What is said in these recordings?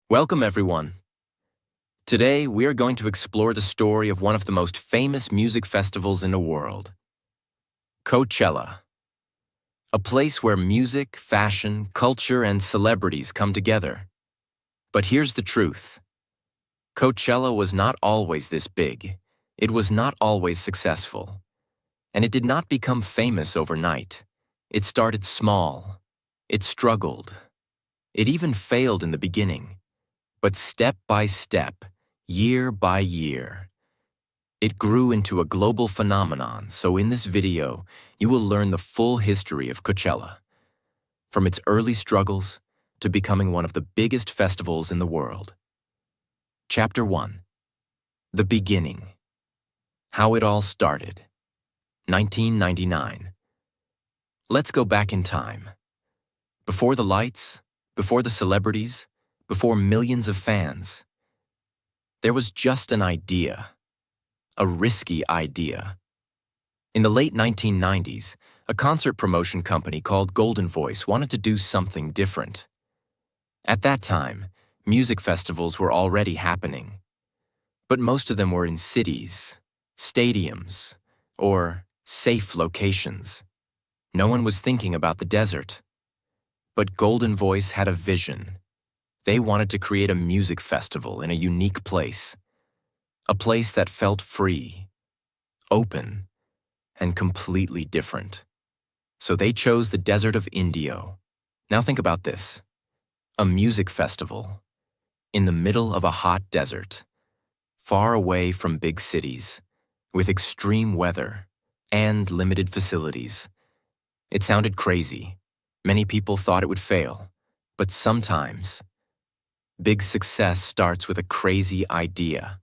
Welcome, everyone. Today, we are going to explore the story of one of the most famous music festivals in the world, Coachella, a place where music, fashion, culture, and celebrities come together. But here's the truth. Coachella was not always this big. It was not always successful. And it did not become famous overnight. It started small. It struggled. It even failed in the beginning. But step by step, year by year, it grew into a global phenomenon. So in this video, you will learn the full history of Coachella, from its early struggles to becoming one of the biggest festivals in the world. Chapter 1. The Beginning. How it all started. 1999. Let's go back in time. Before the lights, before the celebrities, before millions of fans, there was just an idea, a risky idea. In the late 1990s, a concert promotion company called Golden Voice wanted to do something different. At that time, music festivals were already happening, but most of them were in cities, stadiums, or safe locations. No one was thinking about the desert. But Golden Voice had a vision. They wanted to create a music festival in a unique place, a place that felt free, open, and completely different. So they chose the desert of Indio. Now think about this. A music festival in the middle of a hot desert, far away from big cities, with extreme weather and limited facilities. It sounded crazy. Many people thought it would fail, but sometimes big success starts with a crazy idea.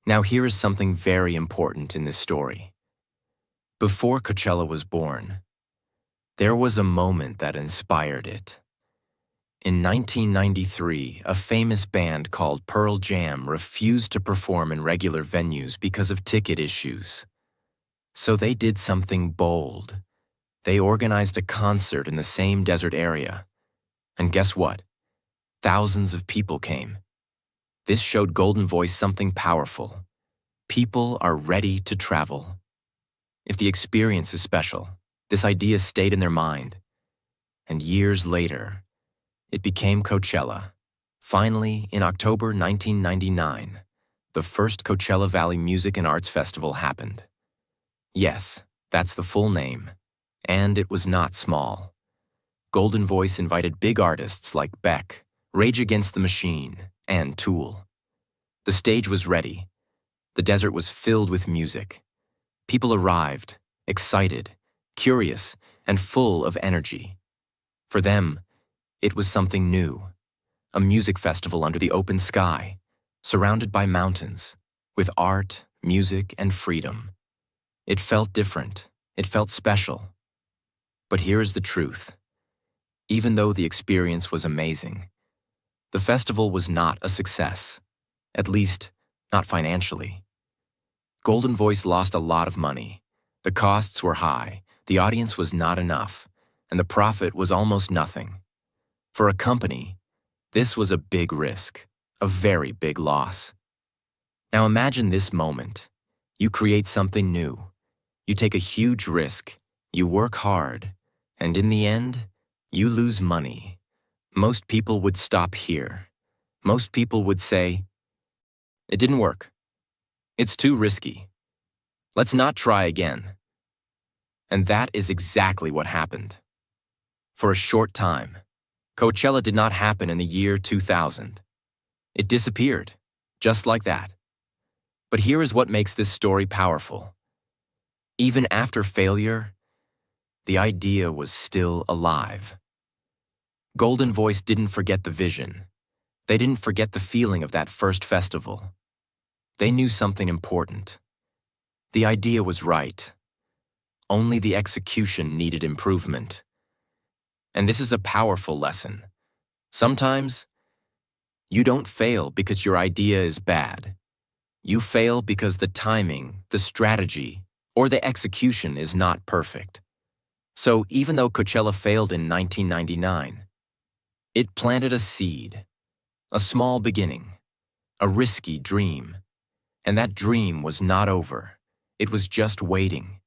Now here is something very important in this story. Before Coachella was born, there was a moment that inspired it. In 1993, a famous band called Pearl Jam refused to perform in regular venues because of ticket issues. So they did something bold. They organized a concert in the same desert area. And guess what? Thousands of people came. This showed Golden Voice something powerful. People are ready to travel. If the experience is special, this idea stayed in their mind. And years later, it became Coachella. Finally, in October 1999, the first Coachella Valley Music and Arts Festival happened. Yes, that's the full name. And it was not small. Golden Voice invited big artists like Beck, Rage Against the Machine, and Tool. The stage was ready. The desert was filled with music. People arrived, excited, curious, and full of energy. For them, it was something new. A music festival under the open sky, surrounded by mountains, with art, music, and freedom. It felt different. It felt special. But here is the truth. Even though the experience was amazing, the festival was not a success, at least not financially. Golden Voice lost a lot of money. The costs were high, the audience was not enough, and the profit was almost nothing. For a company, this was a big risk, a very big loss. Now imagine this moment. You create something new. You take a huge risk. You work hard. And in the end, you lose money. Most people would stop here. Most people would say, "It didn't work. It's too risky. Let's not try again." And that is exactly what happened. For a short time, Coachella did not happen in the year 2000. It disappeared, just like that. But here is what makes this story powerful. Even after failure, the idea was still alive. Golden Voice didn't forget the vision. They didn't forget the feeling of that first festival. They knew something important. The idea was right. Only the execution needed improvement. And this is a powerful lesson. Sometimes, you don't fail because your idea is bad. You fail because the timing, the strategy, or the execution is not perfect. So even though Coachella failed in 1999, it planted a seed. A small beginning, a risky dream. And that dream was not over. It was just waiting.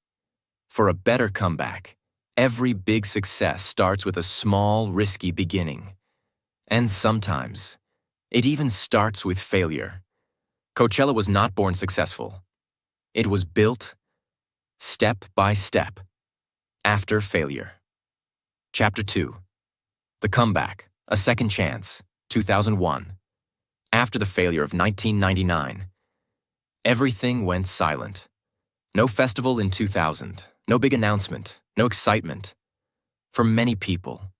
For a better comeback, every big success starts with a small, risky beginning. And sometimes, it even starts with failure. Coachella was not born successful. It was built, step by step, after failure. Chapter 2. The Comeback, A Second Chance, 2001. After the failure of 1999, everything went silent. No festival in 2000, no big announcement, no excitement. For many people,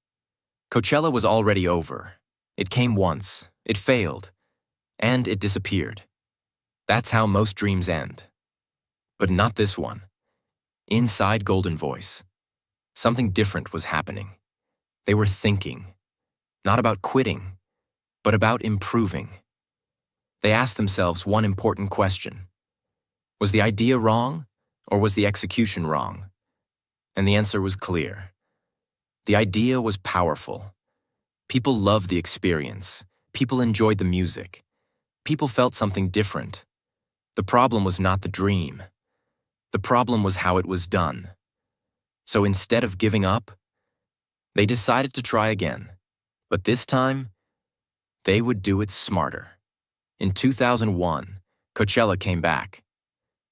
Coachella was already over. It came once, it failed, and it disappeared. That's how most dreams end. But not this one. Inside Golden Voice, something different was happening. They were thinking, not about quitting, but about improving. They asked themselves one important question. Was the idea wrong, or was the execution wrong? And the answer was clear. The idea was powerful. People loved the experience. People enjoyed the music. People felt something different. The problem was not the dream. The problem was how it was done. So instead of giving up, they decided to try again. But this time, they would do it smarter. In 2001, Coachella came back.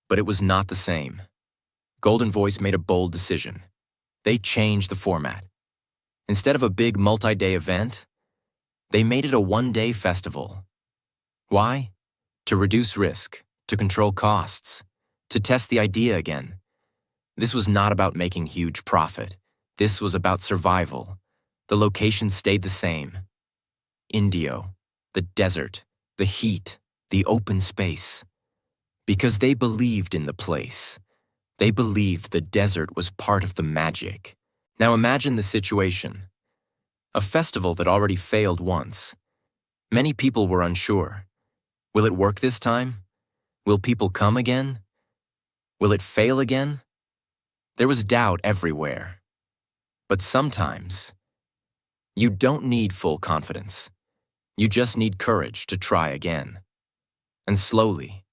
But it was not the same. Golden Voice made a bold decision. They changed the format. Instead of a big multi-day event, they made it a one-day festival. Why? To reduce risk, to control costs, to test the idea again. This was not about making huge profit. This was about survival. The location stayed the same. Indio, the desert, the heat, the open space. Because they believed in the place. They believed the desert was part of the magic. Now imagine the situation. A festival that already failed once. Many people were unsure. Will it work this time? Will people come again? Will it fail again? There was doubt everywhere. But sometimes, you don't need full confidence. You just need courage to try again. And slowly,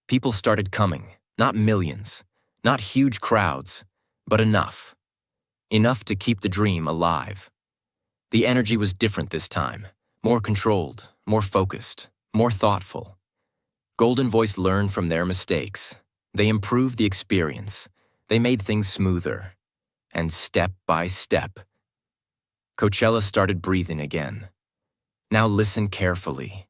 people started coming, not millions, not huge crowds, but enough. Enough to keep the dream alive. The energy was different this time, more controlled, more focused, more thoughtful. Golden Voice learned from their mistakes. They improved the experience. They made things smoother. And step by step, Coachella started breathing again. Now listen carefully.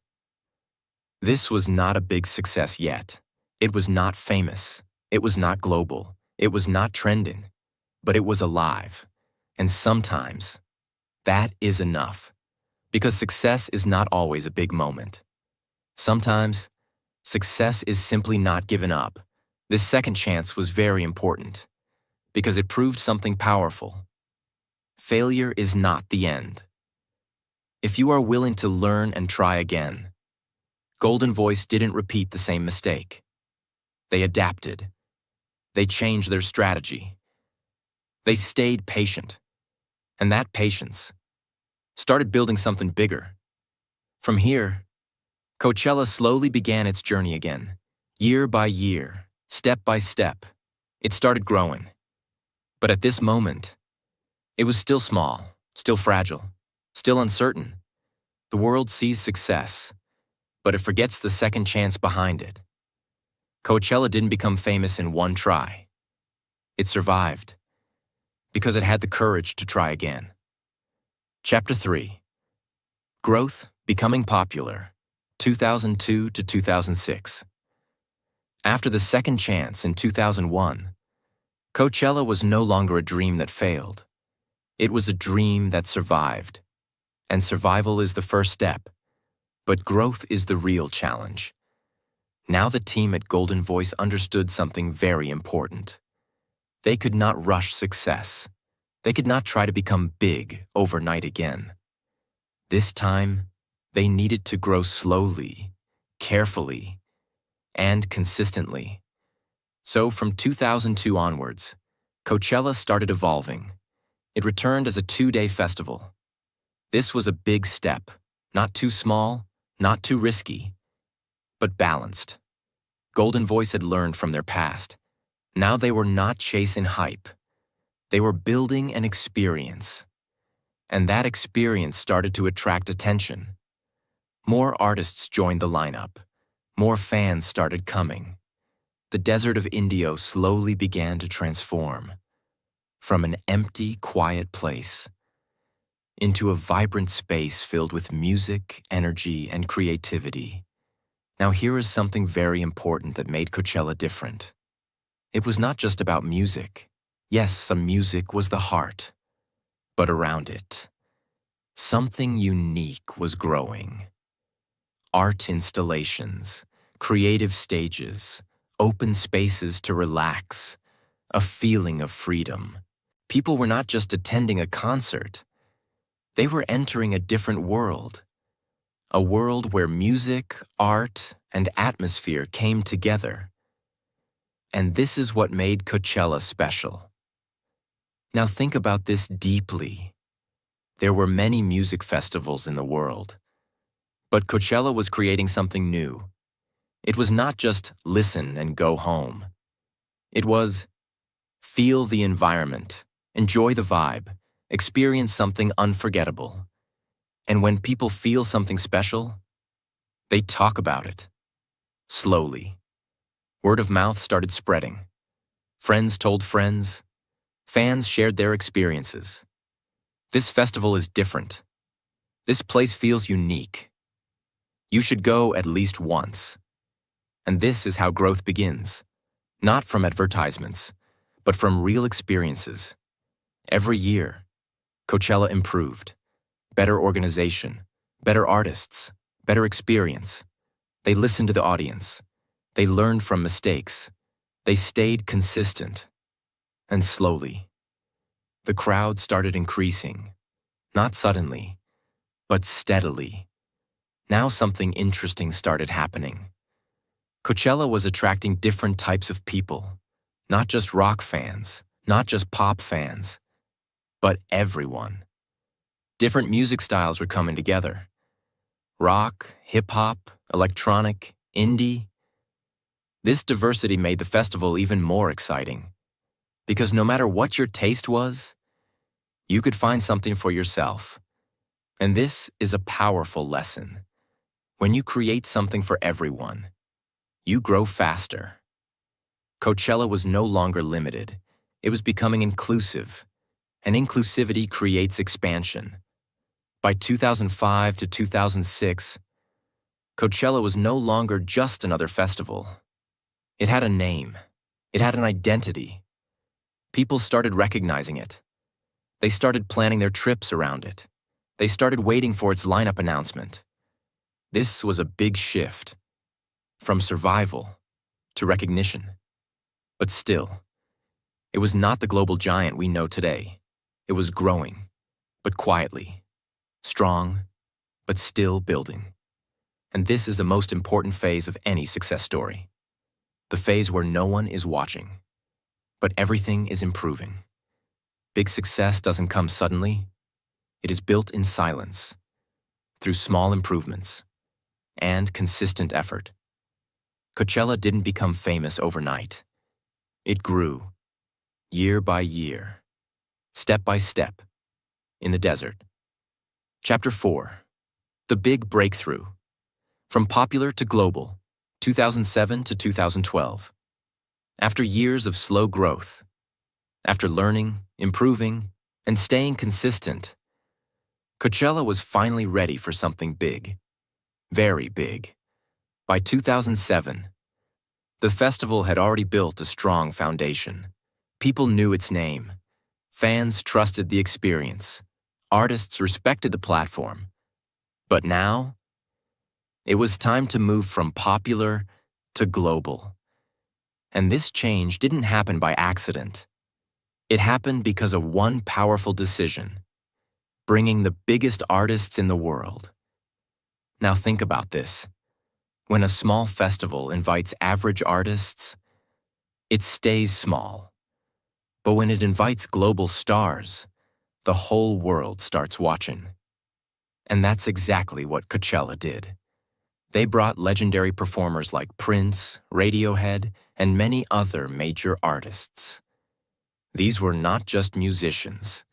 This was not a big success yet. It was not famous. It was not global. It was not trending. But it was alive. And sometimes, that is enough. Because success is not always a big moment. Sometimes, success is simply not giving up. This second chance was very important. Because it proved something powerful. Failure is not the end. If you are willing to learn and try again, Golden Voice didn't repeat the same mistake. They adapted. They changed their strategy. They stayed patient. And that patience started building something bigger. From here, Coachella slowly began its journey again. Year by year, step by step, it started growing. But at this moment, it was still small, still fragile, still uncertain. The world sees success, but it forgets the second chance behind it. Coachella didn't become famous in one try. It survived because it had the courage to try again. Chapter 3. Growth, Becoming Popular, 2002 to 2006. After the second chance in 2001, Coachella was no longer a dream that failed. It was a dream that survived. And survival is the first step. But growth is the real challenge. Now the team at Golden Voice understood something very important. They could not rush success. They could not try to become big overnight again. This time, they needed to grow slowly, carefully, and consistently. So from 2002 onwards, Coachella started evolving. It returned as a 2-day festival. This was a big step, Not too small, not too risky, but balanced. Golden Voice had learned from their past. Now they were not chasing hype. They were building an experience. And that experience started to attract attention. More artists joined the lineup. More fans started coming. The desert of Indio slowly began to transform from an empty, quiet place into a vibrant space filled with music, energy, and creativity. Now here is something very important that made Coachella different. It was not just about music. Yes, some music was the heart, but around it, something unique was growing. Art installations, creative stages, open spaces to relax, a feeling of freedom. People were not just attending a concert. They were entering a different world. A world where music, art, and atmosphere came together. And this is what made Coachella special. Now think about this deeply. There were many music festivals in the world, but Coachella was creating something new. It was not just listen and go home. It was feel the environment, enjoy the vibe, experience something unforgettable. And when people feel something special, they talk about it. Slowly, word of mouth started spreading. Friends told friends. Fans shared their experiences. This festival is different. This place feels unique. You should go at least once. And this is how growth begins. Not from advertisements, but from real experiences. Every year, Coachella improved. Better organization, better artists, better experience. They listened to the audience. They learned from mistakes. They stayed consistent. And slowly, the crowd started increasing. Not suddenly, but steadily. Now something interesting started happening. Coachella was attracting different types of people. Not just rock fans, not just pop fans, but everyone. Different music styles were coming together. Rock, hip-hop, electronic, indie. This diversity made the festival even more exciting. Because no matter what your taste was, you could find something for yourself. And this is a powerful lesson. When you create something for everyone, you grow faster. Coachella was no longer limited. It was becoming inclusive. And inclusivity creates expansion. By 2005 to 2006, Coachella was no longer just another festival. It had a name. It had an identity. People started recognizing it. They started planning their trips around it. They started waiting for its lineup announcement. This was a big shift, from survival to recognition. But still, it was not the global giant we know today. It was growing, but quietly. Strong, but still building. And this is the most important phase of any success story. The phase where no one is watching, but everything is improving. Big success doesn't come suddenly. It is built in silence, through small improvements, and consistent effort. Coachella didn't become famous overnight. It grew, year by year, step by step, in the desert. Chapter 4. The Big Breakthrough. From popular to global, 2007 to 2012. After years of slow growth, after learning, improving, and staying consistent, Coachella was finally ready for something big. Very big. By 2007, the festival had already built a strong foundation. People knew its name. Fans trusted the experience. Artists respected the platform. But now, it was time to move from popular to global. And this change didn't happen by accident. It happened because of one powerful decision: bringing the biggest artists in the world. Now think about this. When a small festival invites average artists, it stays small. But when it invites global stars, the whole world starts watching. And that's exactly what Coachella did. They brought legendary performers like Prince, Radiohead, and many other major artists. These were not just musicians.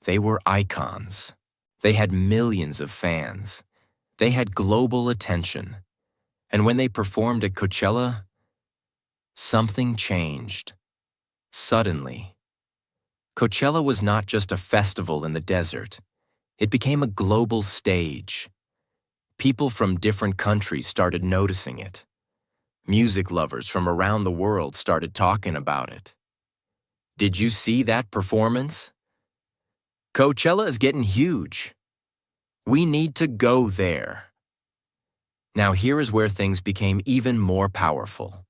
They were icons. They had millions of fans. They had global attention. And when they performed at Coachella, something changed. Suddenly. Coachella was not just a festival in the desert. It became a global stage. People from different countries started noticing it. Music lovers from around the world started talking about it. Did you see that performance? Coachella is getting huge. We need to go there. Now here is where things became even more powerful.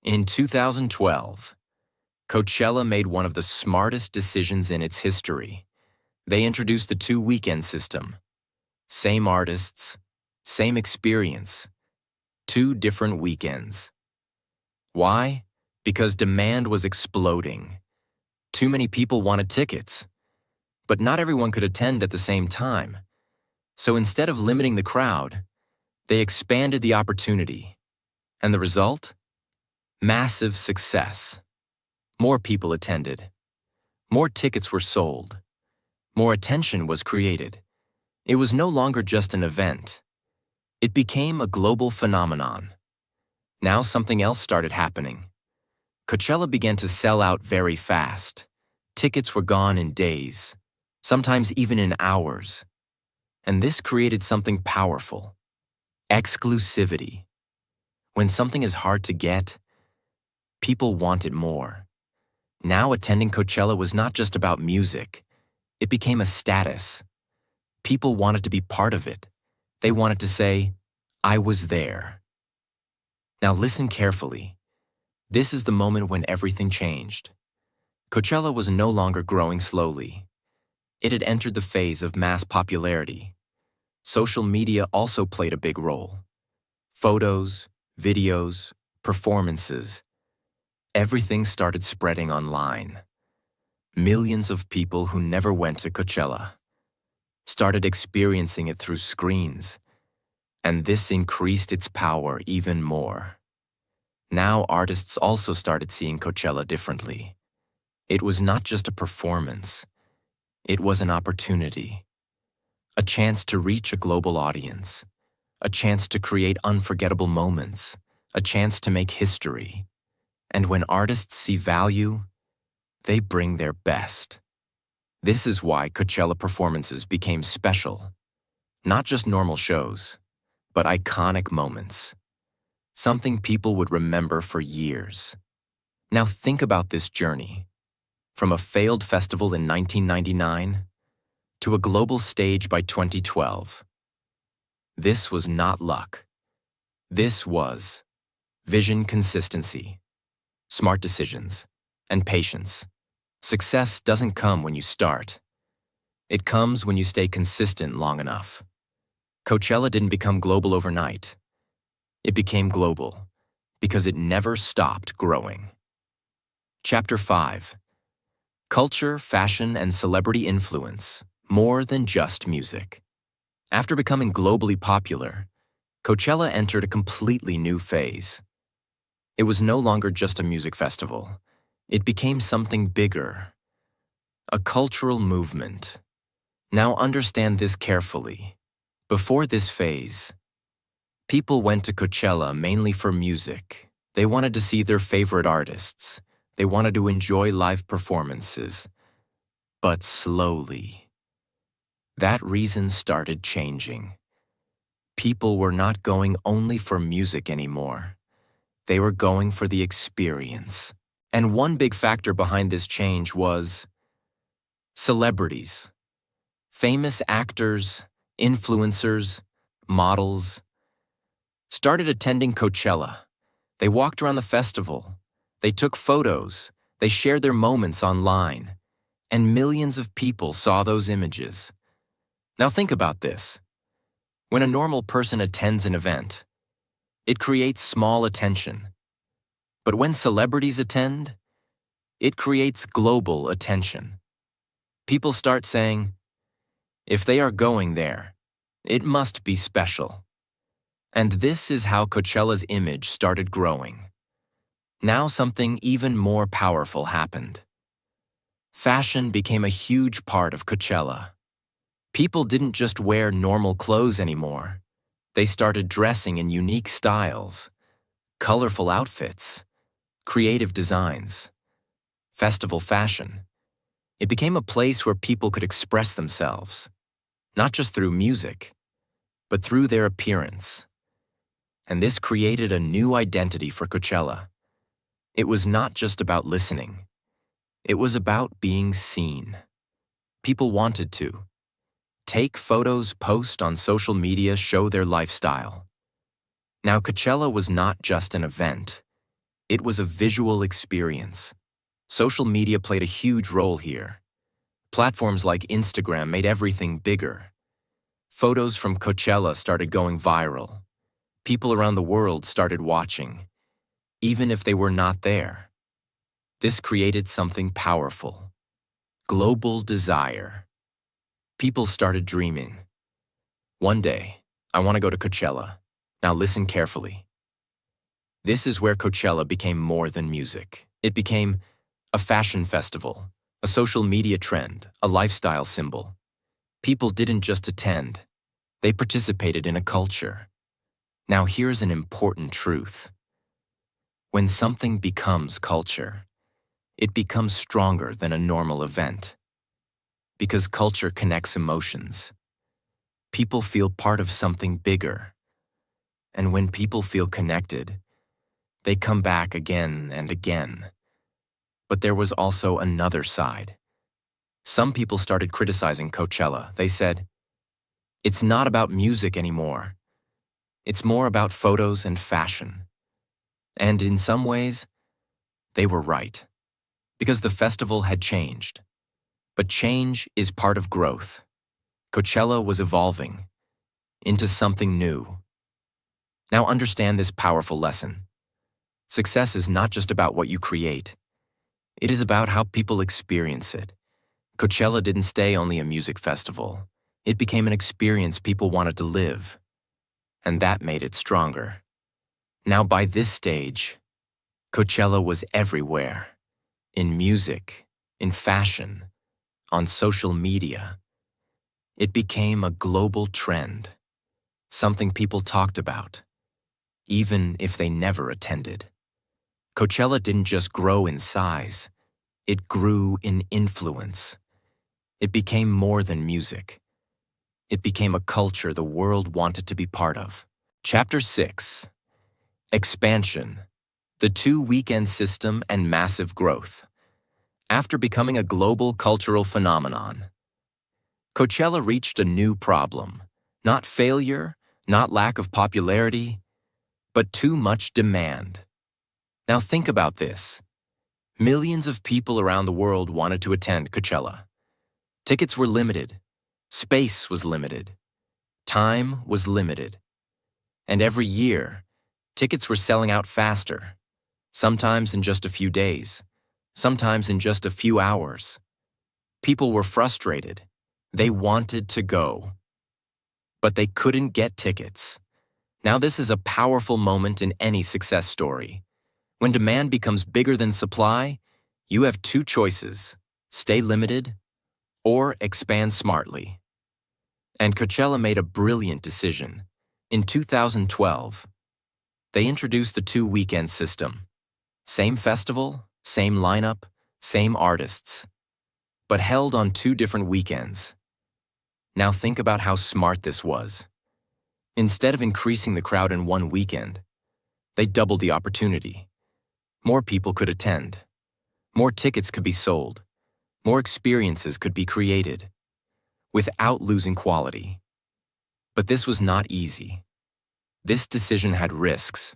In 2012, Coachella made one of the smartest decisions in its history. They introduced the two-weekend system. Same artists, same experience, 2 different weekends. Why? Because demand was exploding. Too many people wanted tickets. But not everyone could attend at the same time. So instead of limiting the crowd, they expanded the opportunity. And the result? Massive success. More people attended. More tickets were sold. More attention was created. It was no longer just an event. It became a global phenomenon. Now something else started happening. Coachella began to sell out very fast. Tickets were gone in days, sometimes even in hours. And this created something powerful. Exclusivity. When something is hard to get, people want it more. Now attending Coachella was not just about music. It became a status. People wanted to be part of it. They wanted to say, I was there. Now listen carefully. This is the moment when everything changed. Coachella was no longer growing slowly. It had entered the phase of mass popularity. Social media also played a big role. Photos, videos, performances. Everything started spreading online. Millions of people who never went to Coachella started experiencing it through screens, and this increased its power even more. Now artists also started seeing Coachella differently. It was not just a performance. It was an opportunity. A chance to reach a global audience. A chance to create unforgettable moments. A chance to make history. And when artists see value, they bring their best. This is why Coachella performances became special. Not just normal shows, but iconic moments. Something people would remember for years. Now think about this journey. From a failed festival in 1999 to a global stage by 2012. This was not luck. This was vision, consistency, smart decisions, and patience. Success doesn't come when you start. It comes when you stay consistent long enough. Coachella didn't become global overnight. It became global because it never stopped growing. Chapter 5. Culture, fashion, and celebrity influence, more than just music. After becoming globally popular, Coachella entered a completely new phase. It was no longer just a music festival. It became something bigger. A cultural movement. Now understand this carefully. Before this phase, people went to Coachella mainly for music. They wanted to see their favorite artists. They wanted to enjoy live performances. But slowly, that reason started changing. People were not going only for music anymore. They were going for the experience. And one big factor behind this change was celebrities. Famous actors, influencers, models started attending Coachella. They walked around the festival. They took photos. They shared their moments online. And millions of people saw those images. Now think about this. When a normal person attends an event, it creates small attention. But when celebrities attend, it creates global attention. People start saying, If they are going there, it must be special. And this is how Coachella's image started growing. Now something even more powerful happened. Fashion became a huge part of Coachella. People didn't just wear normal clothes anymore. They started dressing in unique styles, colorful outfits, creative designs, festival fashion. It became a place where people could express themselves, not just through music, but through their appearance. And this created a new identity for Coachella. It was not just about listening. It was about being seen. People wanted to take photos, post on social media, show their lifestyle. Now, Coachella was not just an event. It was a visual experience. Social media played a huge role here. Platforms like Instagram made everything bigger. Photos from Coachella started going viral. People around the world started watching, even if they were not there. This created something powerful. Global desire. People started dreaming. One day, I want to go to Coachella. Now listen carefully. This is where Coachella became more than music. It became a fashion festival, a social media trend, a lifestyle symbol. People didn't just attend. They participated in a culture. Now here's an important truth. When something becomes culture, it becomes stronger than a normal event. Because culture connects emotions. People feel part of something bigger. And when people feel connected, they come back again and again. But there was also another side. Some people started criticizing Coachella. They said, "It's not about music anymore. It's more about photos and fashion." And in some ways, they were right. Because the festival had changed. But change is part of growth. Coachella was evolving into something new. Now understand this powerful lesson. Success is not just about what you create. It is about how people experience it. Coachella didn't stay only a music festival. It became an experience people wanted to live. And that made it stronger. Now by this stage, Coachella was everywhere. In music, in fashion, on social media. It became a global trend, something people talked about, even if they never attended. Coachella didn't just grow in size, it grew in influence. It became more than music. It became a culture the world wanted to be part of. Chapter 6. Expansion. The two-weekend system and massive growth. After becoming a global cultural phenomenon, Coachella reached a new problem. Not failure, not lack of popularity, but too much demand. Now think about this. Millions of people around the world wanted to attend Coachella. Tickets were limited. Space was limited. Time was limited. And every year, tickets were selling out faster, sometimes in just a few days, sometimes in just a few hours. People were frustrated. They wanted to go, but they couldn't get tickets. Now this is a powerful moment in any success story. When demand becomes bigger than supply, you have two choices: stay limited or expand smartly. And Coachella made a brilliant decision. In 2012, they introduced the two-weekend system. Same festival, same lineup, same artists, but held on two different weekends. Now think about how smart this was. Instead of increasing the crowd in one weekend, they doubled the opportunity. More people could attend. More tickets could be sold. More experiences could be created, without losing quality. But this was not easy. This decision had risks.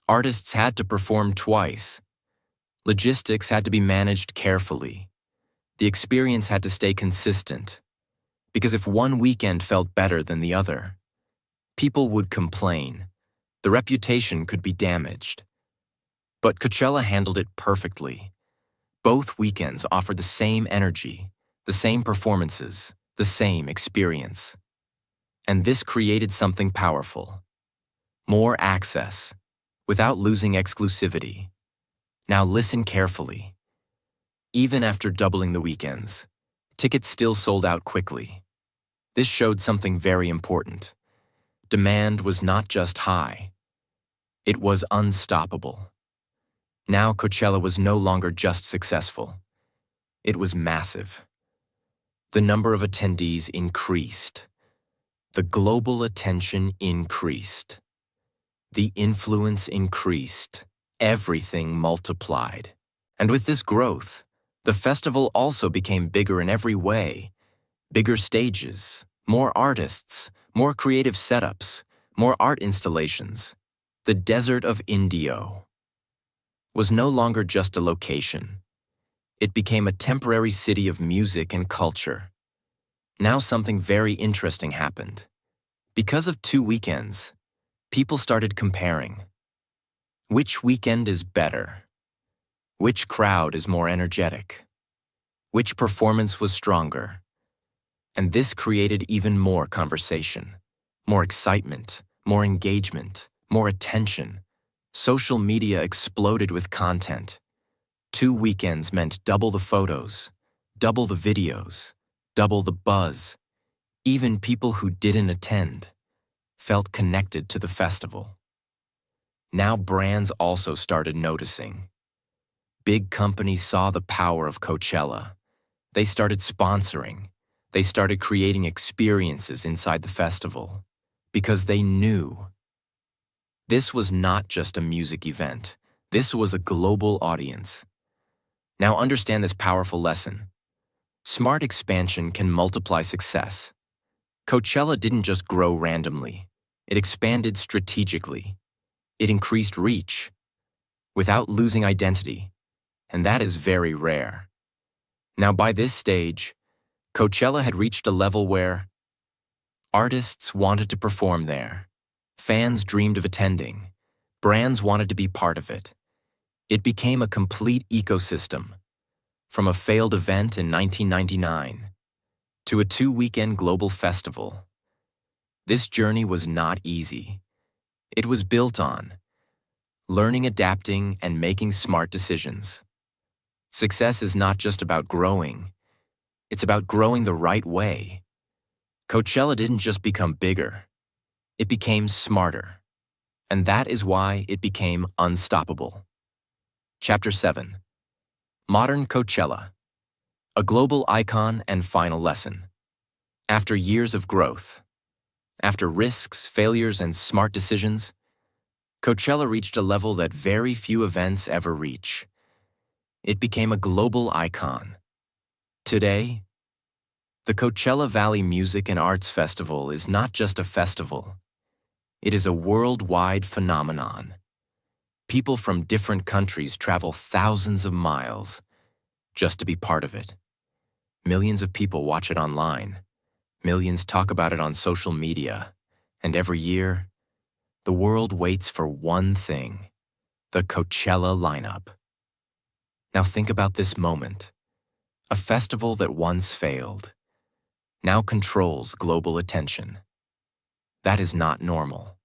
Artists had to perform twice. Logistics had to be managed carefully. The experience had to stay consistent. Because if one weekend felt better than the other, people would complain. The reputation could be damaged. But Coachella handled it perfectly. Both weekends offered the same energy, the same performances, the same experience. And this created something powerful. More access, without losing exclusivity. Now listen carefully. Even after doubling the weekends, tickets still sold out quickly. This showed something very important. Demand was not just high, it was unstoppable. Now Coachella was no longer just successful. It was massive. The number of attendees increased. The global attention increased. The influence increased. Everything multiplied. And with this growth, the festival also became bigger in every way. Bigger stages, more artists, more creative setups, more art installations. The Desert of Indio was no longer just a location. It became a temporary city of music and culture. Now something very interesting happened. Because of 2 weekends, people started comparing. Which weekend is better? Which crowd is more energetic? Which performance was stronger? And this created even more conversation, more excitement, more engagement, more attention. Social media exploded with content. 2 weekends meant double the photos, double the videos, double the buzz. Even people who didn't attend felt connected to the festival. Now brands also started noticing. Big companies saw the power of Coachella. They started sponsoring. They started creating experiences inside the festival because they knew this was not just a music event. This was a global audience. Now understand this powerful lesson. Smart expansion can multiply success. Coachella didn't just grow randomly. It expanded strategically. It increased reach without losing identity, and that is very rare. Now by this stage, Coachella had reached a level where artists wanted to perform there. Fans dreamed of attending. Brands wanted to be part of it. It became a complete ecosystem. From a failed event in 1999 to a 2-weekend global festival. This journey was not easy. It was built on learning, adapting, and making smart decisions. Success is not just about growing. It's about growing the right way. Coachella didn't just become bigger. It became smarter. And that is why it became unstoppable. Chapter 7. Modern Coachella. A global icon and final lesson. After years of growth, after risks, failures, and smart decisions, Coachella reached a level that very few events ever reach. It became a global icon. Today, the Coachella Valley Music and Arts Festival is not just a festival. It is a worldwide phenomenon. People from different countries travel thousands of miles just to be part of it. Millions of people watch it online. Millions talk about it on social media. And every year, the world waits for one thing: the Coachella lineup. Now think about this moment. A festival that once failed now controls global attention. That is not normal.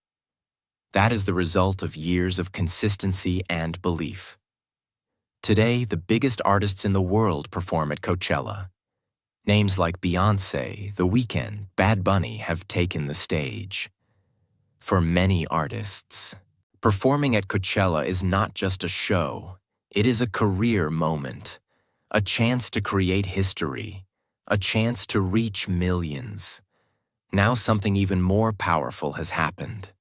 That is the result of years of consistency and belief. Today, the biggest artists in the world perform at Coachella. Names like Beyoncé, The Weeknd, Bad Bunny have taken the stage. For many artists, performing at Coachella is not just a show. It is a career moment, a chance to create history, a chance to reach millions. Now something even more powerful has happened.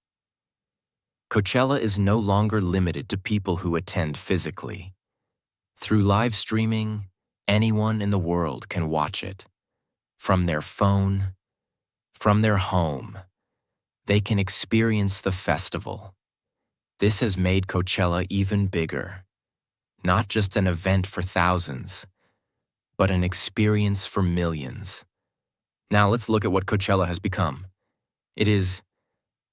Coachella is no longer limited to people who attend physically. Through live streaming, anyone in the world can watch it. From their phone, from their home, they can experience the festival. This has made Coachella even bigger. Not just an event for thousands, but an experience for millions. Now let's look at what Coachella has become. It is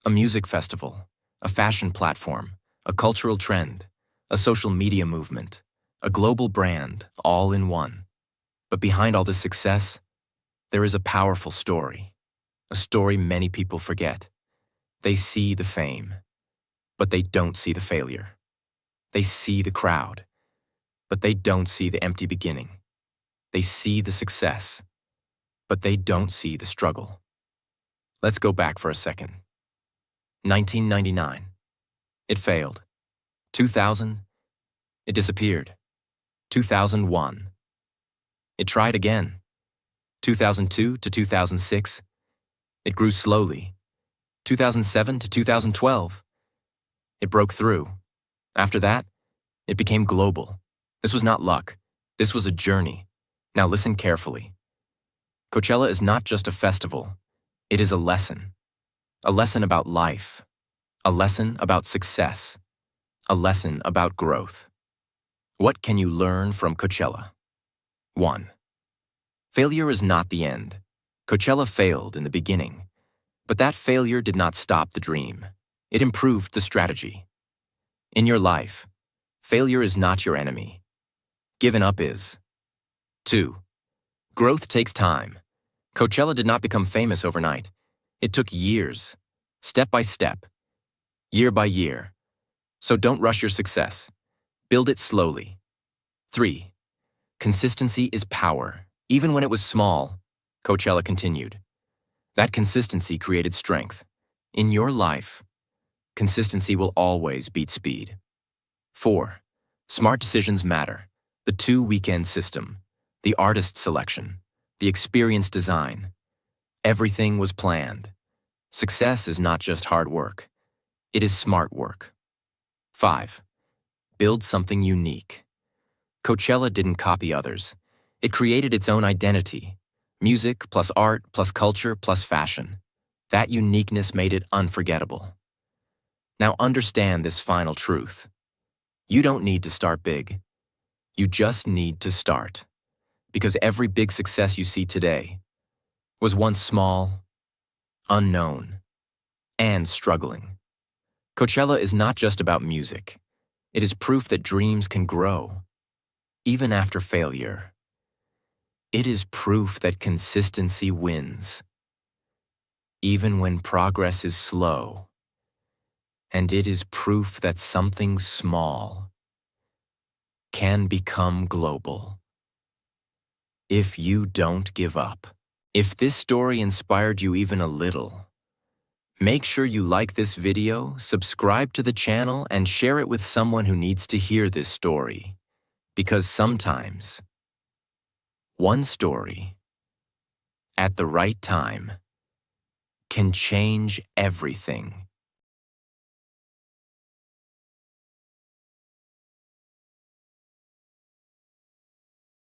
a music festival, a fashion platform, a cultural trend, a social media movement, a global brand, all in one. But behind all this success, There is a powerful story, a story many people forget. They see the fame, but they don't see the failure. They see the crowd, but they don't see the empty beginning. They see the success, but they don't see the struggle. Let's go back for a second. 1999. It failed. 2000. It disappeared. 2001. It tried again. 2002 to 2006. It grew slowly. 2007 to 2012. It broke through. After that, it became global. This was not luck. This was a journey. Now listen carefully. Coachella is not just a festival. It is a lesson. A lesson about life. A lesson about success. A lesson about growth. What can you learn from Coachella? 1. Failure is not the end. Coachella failed in the beginning, but that failure did not stop the dream. It improved the strategy. In your life, failure is not your enemy. Giving up is. 2. Growth takes time. Coachella did not become famous overnight. It took years, step by step, year by year. So don't rush your success. Build it slowly. 3. Consistency is power. Even when it was small, Coachella continued. That consistency created strength. In your life, consistency will always beat speed. 4. Smart decisions matter. The 2-weekend system, the artist selection, the experience design. Everything was planned. Success is not just hard work. It is smart work. 5. Build something unique. Coachella didn't copy others. It created its own identity. Music plus art plus culture plus fashion. That uniqueness made it unforgettable. Now understand this final truth. You don't need to start big. You just need to start. Because every big success you see today was once small, unknown, and struggling. Coachella is not just about music. It is proof that dreams can grow, even after failure. It is proof that consistency wins, even when progress is slow. And it is proof that something small can become global. If you don't give up. If this story inspired you even a little, make sure you like this video, subscribe to the channel, and share it with someone who needs to hear this story. Because sometimes, one story, at the right time, can change everything.